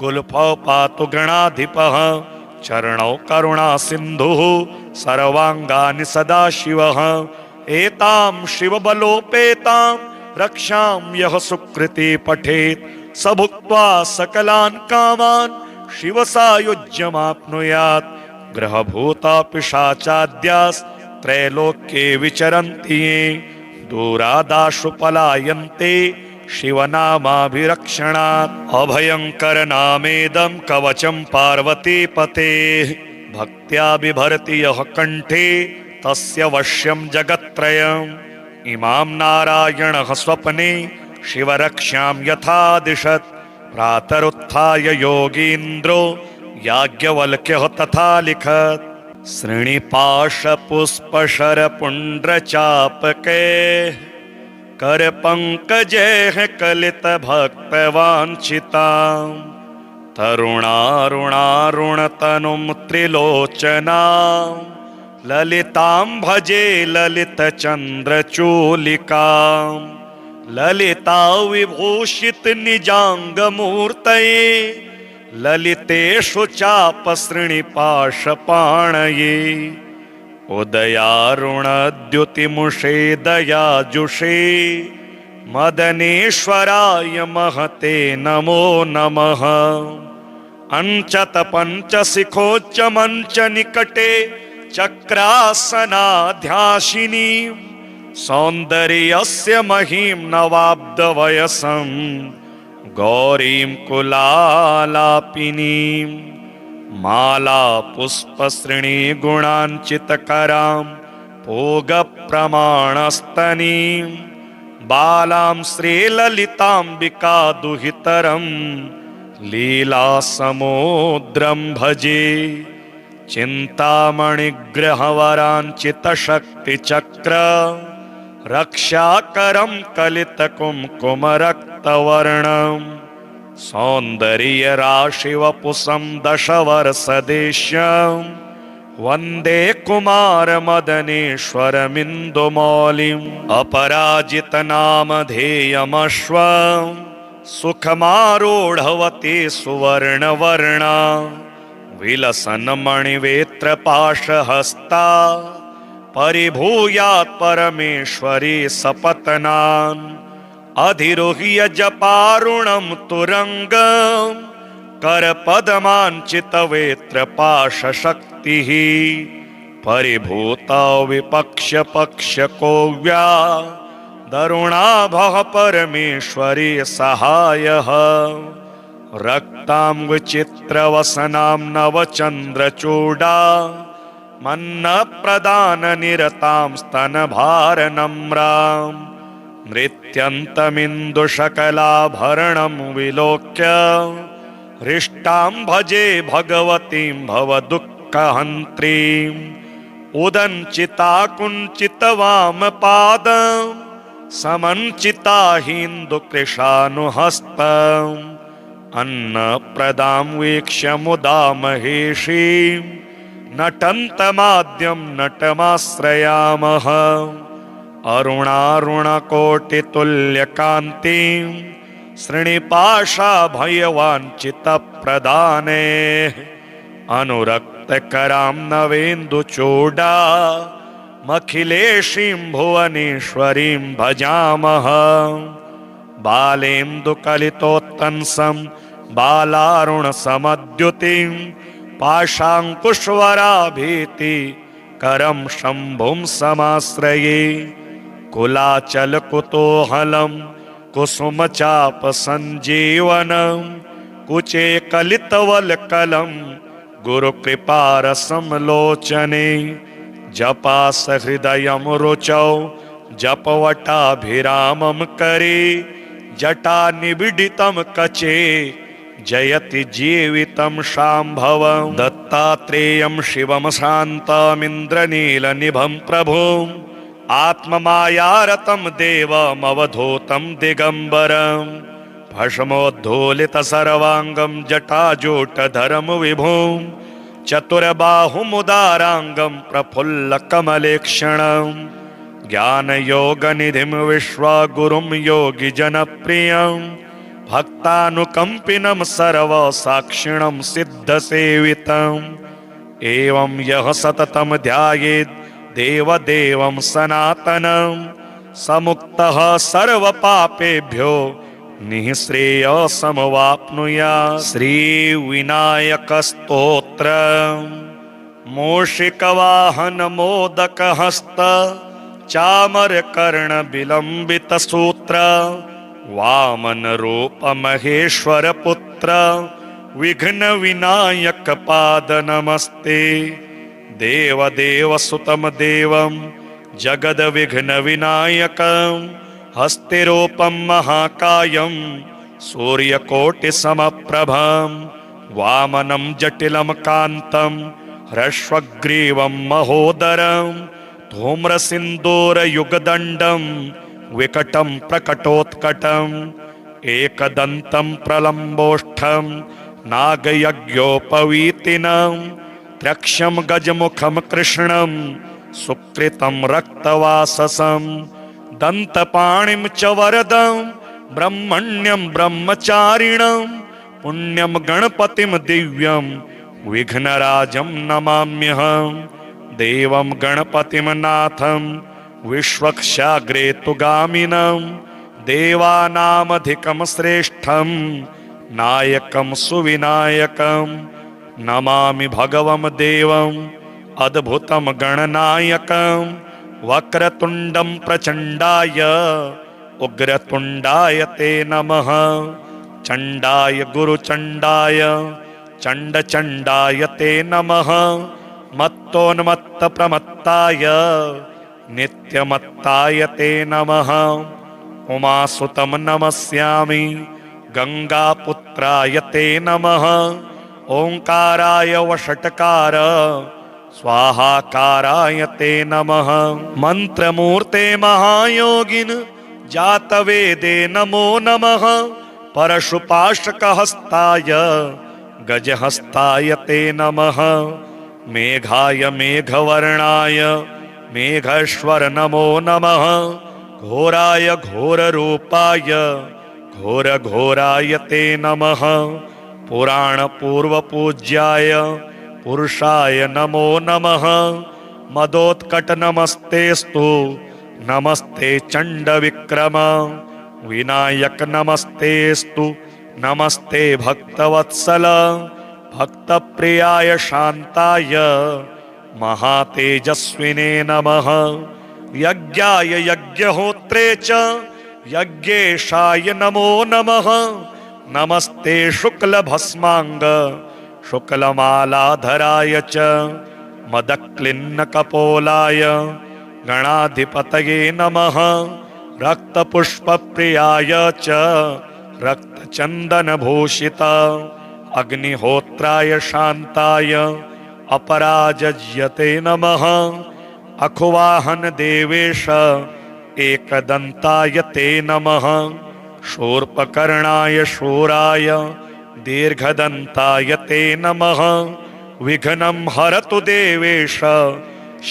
गुल्फौ पातु गणाधिपः। चरणौ करुणा सिन्धुः सर्वाङ्गानि सदाशिवः। एतां शिवबलोपेतां रक्षां यः सुकृति पठेत् स भुक्त्वा सकलान् कामान् शिवसायुज्यमाप्नुयात्। ग्रहभूता पिशाचाद्यास्त्रैलोक्ये विचरन्ति ये दूरादाशु पलायन्ते शिवनामाभिरक्षणात्। अभयङ्कर नामेदं कवचं पार्वतीपतेः। भक्त्या बिभर्ति यः कण्ठे तस्य वश्यं जगत्त्रयम्। इमां नारायणः स्वप्ने शिवरक्षां यथा दिशत्। प्रातरुत्थाय योगीन्द्रो याज्ञवल्क्यः तथा लिखत्। श्रीनिपाशपुष्पशरपुण्ड्रचापके करपङ्कजैः कलितभक्तवाञ्छितां। तरुणारुणारुणतनुं त्रिलोचनां ललितां भजे ललितचन्द्रचूलिकां। ललिता विभूषित निजाङ्गमूर्तये ललितेषु चापसृणिपाशपाणये। उदयारुणद्युतिमुषे दयाजुषे मदनेश्वराय महते नमो नमः। अंचत पंचशिखोच्च मंच निकटे चक्रासनाध्यासिनी। सौन्दर्यस्य महीं नवाब्दवयसं गौरीं कुलालापिनीं। माला पुष्पसृणी गुणाञ्चितकरां पूगप्रमाणस्तनीं। बालां श्रीललिताम्बिका दुहितरं लीलासमुद्रं भजे। चिन्तामणिग्रहवराञ्चितशक्तिचक्र रक्षाकरं कलितकुङ्कुमरक्तवर्णं। सौन्दर्यराशिवपुषं दशवर्षदेश्यं वन्दे कुमारमदनेश्वरमिन्दुमौलिम् अपराजितनामधेयमश्व सुखमारूढवती सुवर्णवर्णा विलसन्मणिवेत्रपाशहस्ता परिभूयात् परमेश्वरी सपत्नान् अधिरोह्य जपारुणं तुरङ्गम् करपदमाञ्चितवेत्रपाशशक्तिः परिभूता विपक्ष्यपक्ष्यकोव्या दरुणाभः परमेश्वरी सहायः रक्तां विचित्रवसनां नवचन्द्रचूडा मन्नप्रदाननिरतां स्तनभारनम्रां नृत्यन्तमिन्दुशकलाभरणं विलोक्य हृष्टां भजे भगवतीं भवदुःखहन्त्रीम् उदञ्चिता कुञ्चितवामपादं समञ्चिता हिन्दुकृशानुहस्तम् अन्नप्रदां वीक्ष्य मुदा महेशीं नटन्तमाद्यं नटमाश्रयामः अरुणारुणकोटितुल्यकान्तिं श्रीनिपाशाभयवाञ्छितप्रदाने अनुरक्तकरां नवेन्दुचूडा मखिलेशीं भुवनेश्वरीं भजामः बालेन्दुकलितोत्तंसं बालारुणसमद्युतिं पाशाङ्कुशवराभीति करं शम्भुं समाश्रये कुलाचलकुतूहलं कुसुमचापसञ्जीवनं कुचे कलितवल्कलं गुरुकृपारसंलोचने जपासहृदयं रुचौ जपवटाभिरामं करे जटानिबिडितं कचे जयति जीवितं शाम्भवं दत्तात्रेयं शिवं शान्तमिन्द्रनीलनिभं प्रभुम् आत्ममायारतं देवमवधूतं दिगम्बरं भस्मोद्धूलितसर्वाङ्गं जटाजूटधरं विभुं चतुर्बाहुमुदाराङ्गं प्रफुल्लकमलेक्षणं ज्ञानयोगनिधिं विश्वगुरुं योगिजनप्रियं भक्तानुकम्पिनं सर्वसाक्षिणं सिद्धसेवितम् एवं यः सततं ध्यायेत् देवदेवं सनातनं समुक्तः सर्वपापेभ्यो निःश्रेयसमवाप्नुयात्। श्रीविनायकस्तोत्रम् मूषिकवाहनमोदकहस्त चामरकर्णविलम्बितसूत्र वामनरूपमहेश्वरपुत्र विघ्नविनायकपाद नमस्ते। देवदेवसुतं देवं जगद्विघ्नविनायकं हस्तिरूपं महाकायं सूर्यकोटिसमप्रभं वामनं जटिलं कान्तं ह्रस्वग्रीवं महोदरं धूम्रसिन्दूरयुगदण्डं विकटं प्रकटोत्कटम् एकदन्तं प्रलम्बोष्ठं नागयज्ञोपवीतिनं त्र्यक्षं गजमुखं कृष्णं सुकृतं रक्तवाससं दन्तपाणिं च वरदं ब्रह्मण्यं ब्रह्मचारिणं पुण्यं गणपतिं दिव्यं विघ्नराजं नमाम्यहं। देवं गणपतिं नाथं विश्वक्षाग्रेतुगामिनं देवानामधिकं श्रेष्ठं नायकं सुविनायकं नमामि भगवं देवं अद्भुतं गणनायकं वक्रतुण्डं प्रचण्डाय उग्रतुण्डाय ते नमः। चण्डाय गुरुचण्डाय चण्डचण्डाय ते नमः। मत्तोन्मत्तप्रमत्ताय नित्यमत्ताय ते नमः। उमासुतं नमस्यामि गंगापुत्राय ते नमः। ओंकाराय वषट्कार स्वाहाकाराय ते नमः। मंत्रमूर्ते महायोगिन जातवेदे नमो नमः। परशुपाशकहस्ताय गजहस्ताय ते नमः। मेघाय मेघवर्णाय मेघेश्वर नमो नमः घोराय घोररूपाय घोरघोराय ते नमः पुराणपूर्वपूज्याय पुरुषाय नमो नमः मदोत्कट नमस्तेस्तु नमस्ते चण्डविक्रम विनायक नमस्तेस्तु नमस्ते भक्तवत्सल भक्तप्रियाय शान्ताय महातेजस्विने नमः यज्ञाय यज्ञहोत्रे च यज्ञेशाय नमो नमः नमस्ते शुक्लभस्मांग शुक्लमालाधराय च मदक्लिन्नकपोलाय गणाधिपतये नमः रक्तपुष्पप्रियाय च रक्तचन्दनभूषित अग्निहोत्राय शान्ताय अपराजयते नमः अखुवाहन देवेश एकदन्ताय ते नमः शूर्पकर्णाय शूराय दीर्घदन्ताय ते नमः विघ्नं हरतु देवेश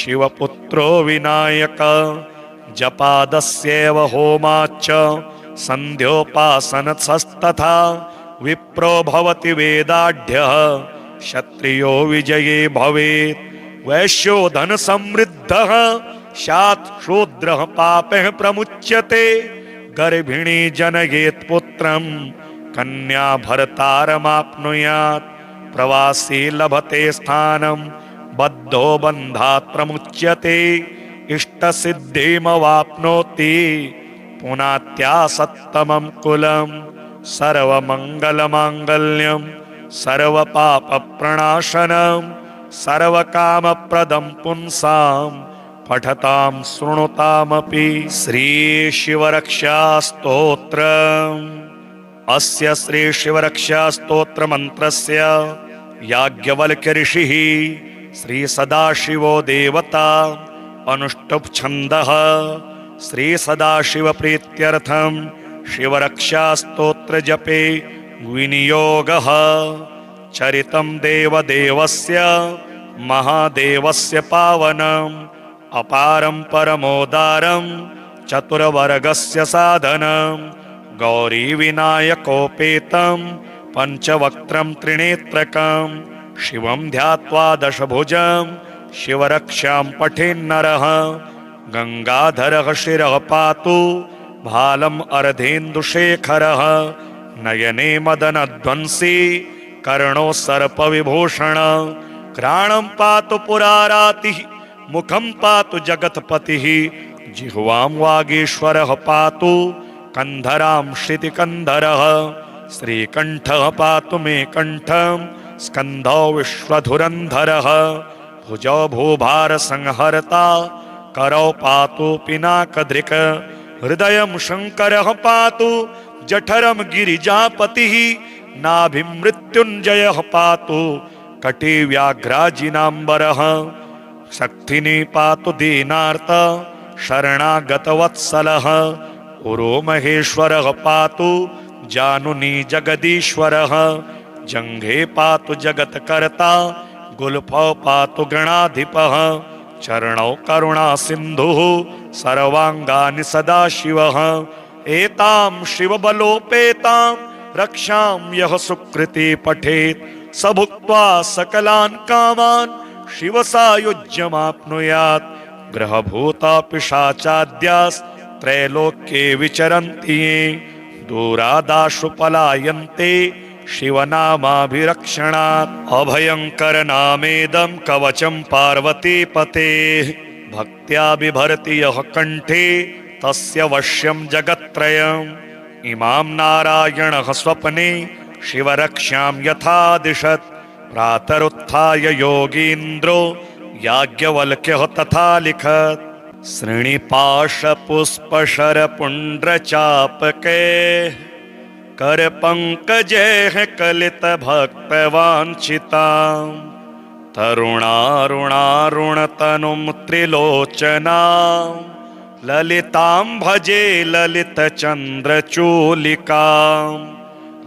शिवपुत्रो विनायक जपादस्यैव होमाच्च सन्ध्योपासनस्तथा विप्रो भवति वेदाढ्यः क्षत्रियो विजये भवेत् वैश्यो धन समृद्धः स्यात् शूद्रः पापैः प्रमुच्यते गर्भिणी जनयेत् पुत्रं कन्या भर्तारमाप्नुयात् प्रवासी लभते स्थानं बद्धो बन्धात् प्रमुच्यते इष्टसिद्धिमवाप्नोति पुनात्यासत्तमं कुलं सर्वमङ्गलमाङ्गल्यं सर्वपापप्रणाशनं सर्वकामप्रदं पुंसां पठतां शृणुतामपि श्रीशिवरक्षास्तोत्रम् अस्य श्रीशिवरक्षास्तोत्रमन्त्रस्य याज्ञवल्क्य ऋषिः श्रीसदाशिवो देवता अनुष्टुप् छन्दः श्रीसदाशिवप्रीत्यर्थं शिवरक्षास्तोत्रजपे विनियोगः चरितं देवदेवस्य महादेवस्य पावनम् अपारं परमोदारं चतुर्वर्गस्य साधनं गौरीविनायकोपेतं पञ्चवक्त्रं त्रिनेत्रकं शिवं ध्यात्वा दशभुजं शिवरक्षां पठेन्नरः गंगाधरः शिरः पातु भालम् अर्धेन्दुशेखरः नयने मदनध्वंसी कर्णो सर्पविभूषण घ्राणं पातु पुरारातिः मुखं पातु जगत्पतिः जिह्वां वागीश्वरः पातु कंधरां श्रुतिकन्धरः श्रीकण्ठः पातु मे कण्ठं स्कन्धौ विश्वधुरन्धरः भुजौ भूभारसंहर्ता करौ पातु पिनाकधृक् हृदयं शङ्करः पातु जठरं गिरिजापतिः नाभिं मृत्युञ्जयः पातु कटिव्याघ्राजिनाम्बरः शक्तिनी पातु दीनार्त शरणागतवत्सलः उरो महेश्वरः पातु जानुनी जगदीश्वरः जङ्घे पातु जगत्कर्ता गुल्फौ पातु गणाधिपः चरणौ करुणा सिन्धुः सर्वाङ्गानि सदाशिवः एतां शिवबलोपेतां रक्षां यः सुकृति पठेत् स भुक्त्वा सकलान् कामान् शिवसायुज्यमाप्नुयात् ग्रहभूता पिशाचाद्यास्त्रैलोक्ये विचरन्ति ये दूरादाशु पलायन्ते शिवनामाभिरक्षणात् अभयङ्कर नामेदं कवचं पार्वतीपतेः भक्त्या बिभर्ति यः कण्ठे तस्य वश्यं जगत्त्रयम् इमां नारायणः स्वप्ने शिवरक्षां यथा दिशत् प्रातरुत्थाय योगीन्द्रो याज्ञवल्क्यः तथा लिखत् श्रीनिपाशपुष्पशरपुण्ड्रचापके करपङ्कजैः कलितभक्तवाञ्छितां तरुणारुणारुणतनुं त्रिलोचनां ललितां भजे ललितचन्द्रचूलिकां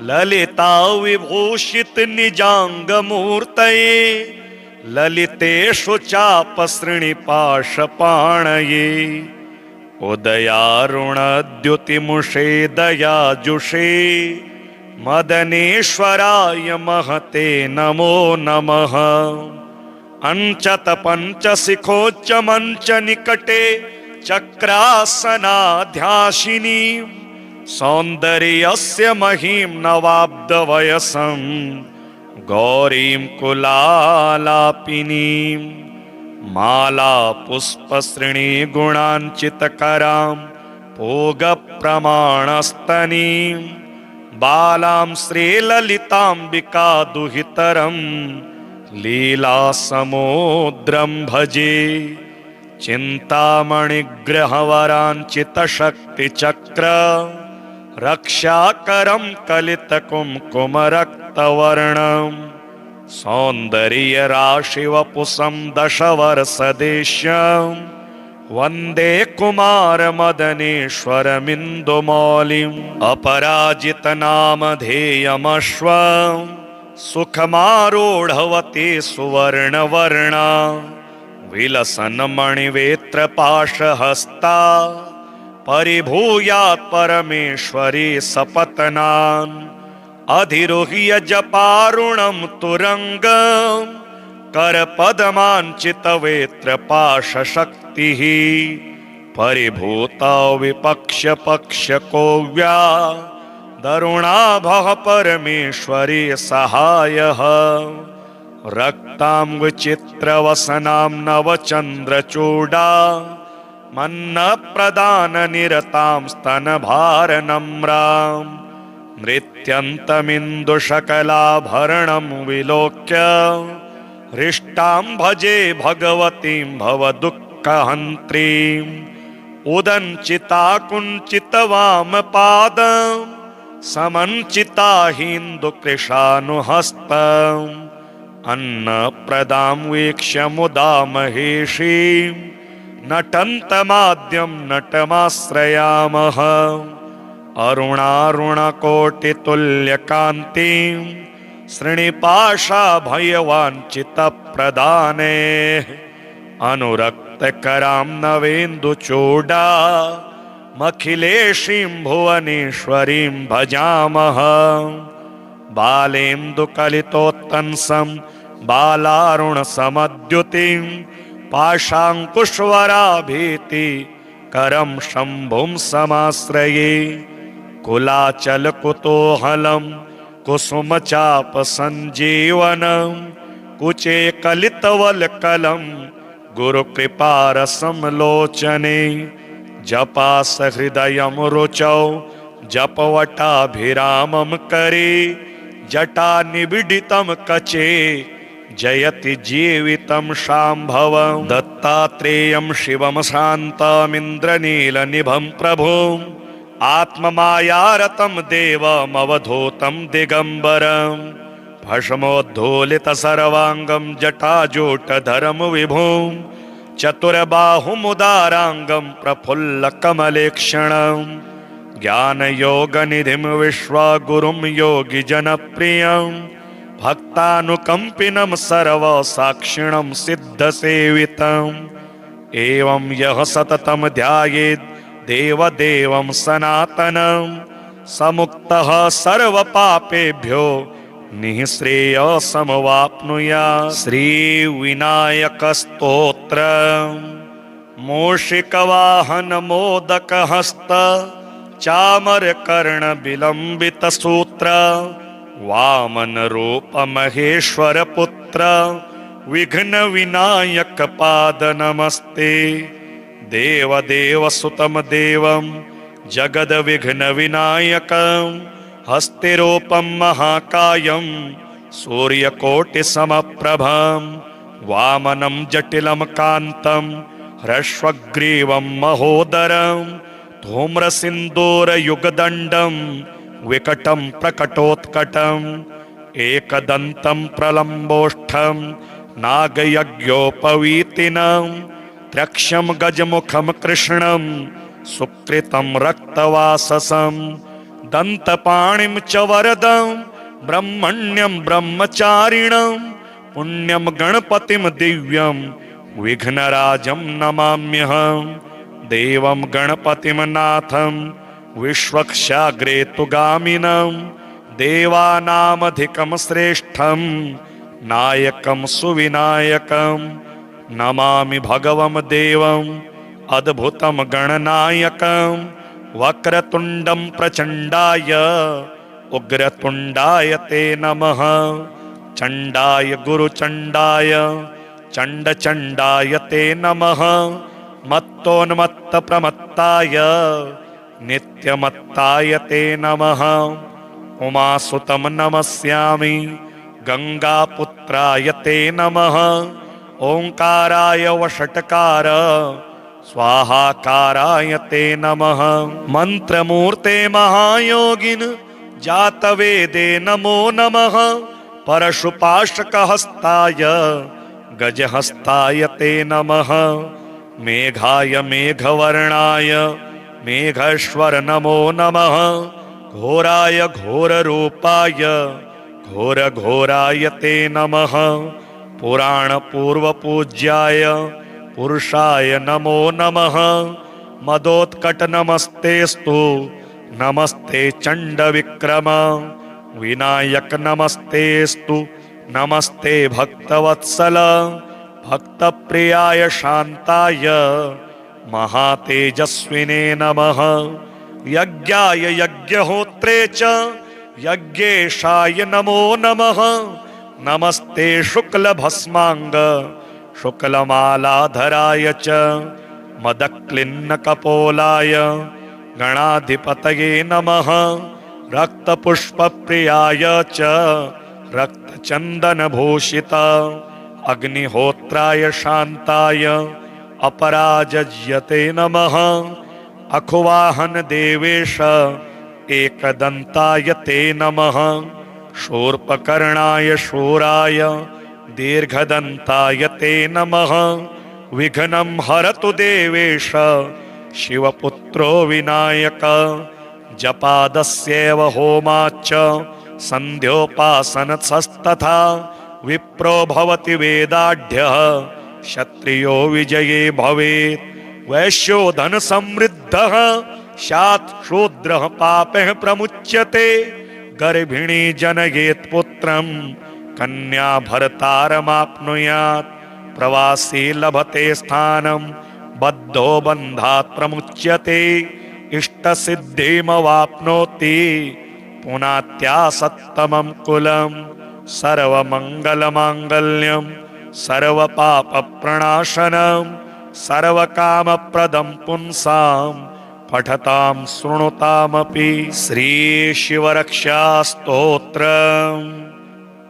ललिता विभूषित निजाङ्गमूर्तये ललितेषु चापसृणिपाशपाणये उदयारुणद्युतिमुषे दयाजुषे मदनेश्वराय महते नमो नमः। अंचत पंचशिखोच्च मंच निकटे चक्रासनाध्यासिनी सौंदर्यस्य महीं नवाब्दवयसं गौरीं कुलालापिनीं माला पुष्पसृणी गुणांचितकरां भोगप्रमाणस्तनीं बालां श्रीललिताम्बिका दुहितरं लीलासमुद्रं भजे। चिन्तामणिग्रहवराञ्चितशक्तिचक्र रक्षाकरं कलितकुङ्कुमरक्तवर्णं सौन्दर्यराशिवपुषं दशवर्षदेश्यं वन्दे कुमारमदनेश्वरमिन्दुमौलिम् अपराजितनामधेयमश्वं सुखमारूढवती सुवर्णवर्णा विलसन्मणिवेत्रपाशहस्ता परिभूयात् परमेश्वरी सपत्नान् अधिरोह्य जपारुणं तुरङ्गं करपदमाञ्चितवेत्रपाशशक्तिः परिभूता विपक्ष्यपक्ष्यकोव्या दरुणाभः परमेश्वरी सहायः। रक्तां विचित्रवसनां नवचन्द्रचूडा मन्नप्रदाननिरतां स्तनभारनम्रां नृत्यन्तमिन्दुशकलाभरणं विलोक्य हृष्टां भजे भगवतीं भवदुःखहन्त्रीम् उदञ्चिता कुञ्चितवामपादं समञ्चिता हिन्दुकृशानुहस्तम् अन्नप्रदां वीक्ष्य मुदा महेशीं नटन्तमाद्यं नटमाश्रयामः। अरुणारुणकोटितुल्यकान्तिं श्रीनिपाशाभयवाञ्छितप्रदाने अनुरक्तकरां नवेन्दुचूडा मखिलेशीं भुवनेश्वरीं भजामः। बालेन्दुकलितोत्तंसं बालारुणसमद्युतिं पाशाङ्कुशवराभीति करं शम्भुं समाश्रये कुलाचलकुतूहलं कुसुमचापसञ्जीवनं कुचे कलितवल्कलं गुरुकृपारसं लोचने जपासहृदयं रुचौ जपवटाभिरामं करे जटा निबिडितं कचे जयति जीवितं शाम्भवं दत्तात्रेयं शिवं शान्तमिन्द्रनीलनिभं प्रभुं आत्ममायारतं देवमवधूतं दिगम्बरं भस्मोद्धूलितसर्वाङ्गं जटाजूटधरं विभुं चतुर्बाहुमुदाराङ्गं प्रफुल्लकमलेक्षणं ज्ञानयोगनिधिं विश्वगुरुं योगिजनप्रियं भक्तानुकम्पिनं सर्वसाक्षिणं सिद्धसेवितम् एवं यः सततं ध्यायेत् देवदेवं सनातनं समुक्तः सर्वपापेभ्यो निःश्रेयसमवाप्नुयात्। श्रीविनायकस्तोत्रम् मूषिकवाहनमोदकहस्त चामरकर्णविलम्बितसूत्र वामनरूपमहेश्वरपुत्र विघ्नविनायकपाद नमस्ते। देवदेवसुतं देवं जगद्विघ्नविनायकं हस्तिरूपं महाकायं सूर्यकोटिसमप्रभं वामनं जटिलं कान्तं ह्रस्वग्रीवं महोदरं धूम्रसिन्दूरयुगदण्डं विकटं प्रकटोत्कटम् एकदन्तं प्रलम्बोष्ठं नागयज्ञोपवीतिनं त्र्यक्षं गजमुखं कृष्णं सुकृतं रक्तवाससं दन्तपाणिं च वरदं ब्रह्मण्यं ब्रह्मचारिणं पुण्यम गणपतिम दिव्यम विघ्नराजम नमाम्यहम् देवं गणपतिम नाथम विश्वक्षाग्रेतुगामिनं देवानामधिकं श्रेष्ठं नायकं सुविनायकं नमामि भगवं देवं अद्भुतं गणनायकं वक्रतुण्डं प्रचण्डाय उग्रतुण्डाय ते नमः चण्डाय गुरुचण्डाय चण्डचण्डाय ते नमः मत्तोन्मत्तप्रमत्ताय नित्यमत्ताय ते नमः उमासुतं नमस्यामि गंगापुत्राय ते नमः ओंकाराय वषट्कार स्वाहाकाराय ते नमः मंत्रमूर्ते महायोगिन जातवेदे नमो नमः परशुपाशकहस्ताय गजहस्ताय ते नमः मेघाय मेघवर्णाय मेघेश्वर नमो नमः घोराय घोररूपाय घोरघोराय ते नमः पुराणपूर्वपूज्याय पुरुषाय नमो नमः मदोत्कट नमस्तेस्तु नमस्ते चण्डविक्रम विनायक नमस्तेस्तु नमस्ते भक्तवत्सल भक्तप्रियाय शान्ताय महातेजस्विने नमः यज्ञाय यज्ञहोत्रे च यज्ञेशाय नमो नमः नमस्ते शुक्लभस्मांग शुक्लमालाधराय च मदक्लिन्नकपोलाय गणाधिपतये नमः रक्तपुष्पप्रियाय च रक्तचन्दनभूषित अग्निहोत्राय शान्ताय अपराजयते नमः अखुवाहन देवेश एकदन्ताय ते नमः शूर्पकर्णाय शूराय दीर्घदन्ताय ते नमः विघ्नं हरतु देवेश शिवपुत्रो विनायक जपादस्यैव होमाच्च सन्ध्योपासनस्तथा विप्रो भवति वेदाढ्यः क्षत्रियो विजये भवेत् वैश्यो धन समृद्धः स्यात् शूद्रः पापः प्रमुच्यते गर्भिणी जनयेत् पुत्रं कन्या भर्तारमाप्नुयात् प्रवासी लभते स्थानं बद्धो बन्धात् प्रमुच्यते इष्टसिद्धिमवाप्नोति पुनात्यासत्तमं कुलं सर्वमङ्गलमाङ्गल्यं सर्वपापप्रणाशनं सर्वकामप्रदं पुंसां पठतां शृणुतामपि श्रीशिवरक्षास्तोत्रम्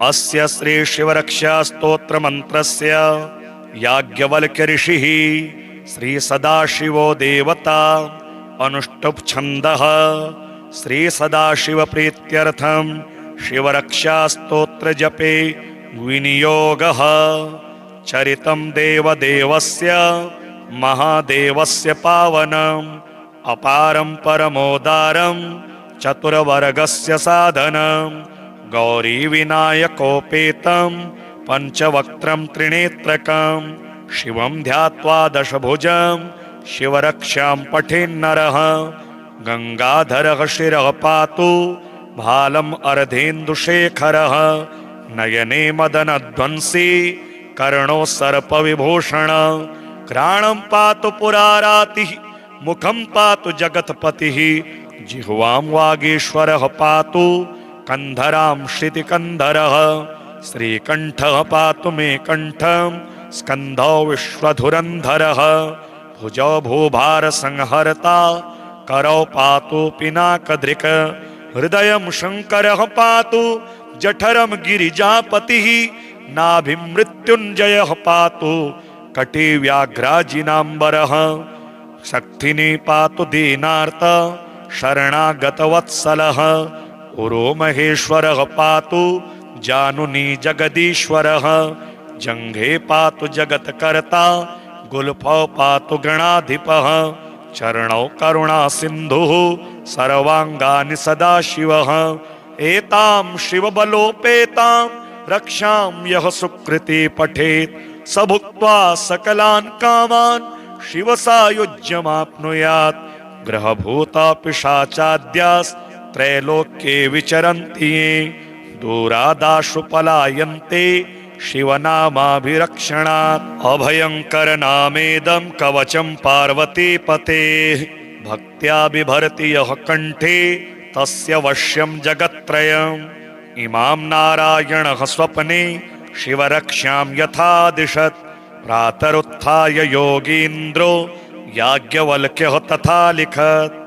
अस्य श्रीशिवरक्षास्तोत्रमन्त्रस्य याज्ञवल्क्य ऋषिः श्रीसदाशिवो देवता अनुष्टुप् छन्दः श्रीसदाशिवप्रीत्यर्थं शिवरक्षास्तोत्रजपे विनियोगः चरितं देवदेवस्य महादेवस्य पावनम् अपारं परमोदारं चतुर्वर्गस्य साधनं गौरीविनायकोपेतं पञ्चवक्त्रं त्रिनेत्रकं शिवं ध्यात्वा दशभुजं शिवरक्षां पठेन्नरः गंगाधरः शिरः पातु भालम् अर्धेन्दुशेखरः नयने मदनध्वंसी कर्णो सर्पविभूषण घ्राणं पातु पुरारातिः मुखं पातु जगत्पतिः जिह्वां वागीश्वरः पातु कंधरां श्रुतिकन्धरः श्रीकण्ठः पातु मे कण्ठं स्कन्धौ विश्वधुरन्धरः भुजौ भूभारसंहर्ता करौ पातु पिनाकधृक् हृदयं शङ्करः पातु जठरं गिरिजापतिः नाभिं मृत्युञ्जयः पातु कटी व्याघ्राजिनाम्बरः शक्तिनी पातु दीनार्त शरणागतवत्सलः उरो महेश्वरः पातु जानुनी जगदीश्वरः जङ्घे पातु जगत्कर्ता गुल्फौ पातु गणाधिपः चरणौ करुणा सिन्धुः सर्वाङ्गानि सदाशिवः एतां शिवबलोपेतां रक्षां यः सुकृति पठेत् स भुक्त्वा सकलान् कामान् शिवसायुज्यमाप्नुयात्। ग्रहभूता पिशाचाद्यास्त्रैलोक्ये विचरन्ति ये दूरादाशु पलायन्ते शिवनामाभिरक्षणात्। अभयंकर नामेदं कवचं पार्वतीपतेः भक्त्या बिभर्ति यः कंठे तस्य वश्यं जगत्त्रयम्। इमां नारायणः स्वप्ने शिवरक्ष्यां यथा दिशत् प्रातरुत्थाय योगीन्द्रो याज्ञवल्क्यः तथा लिखत्।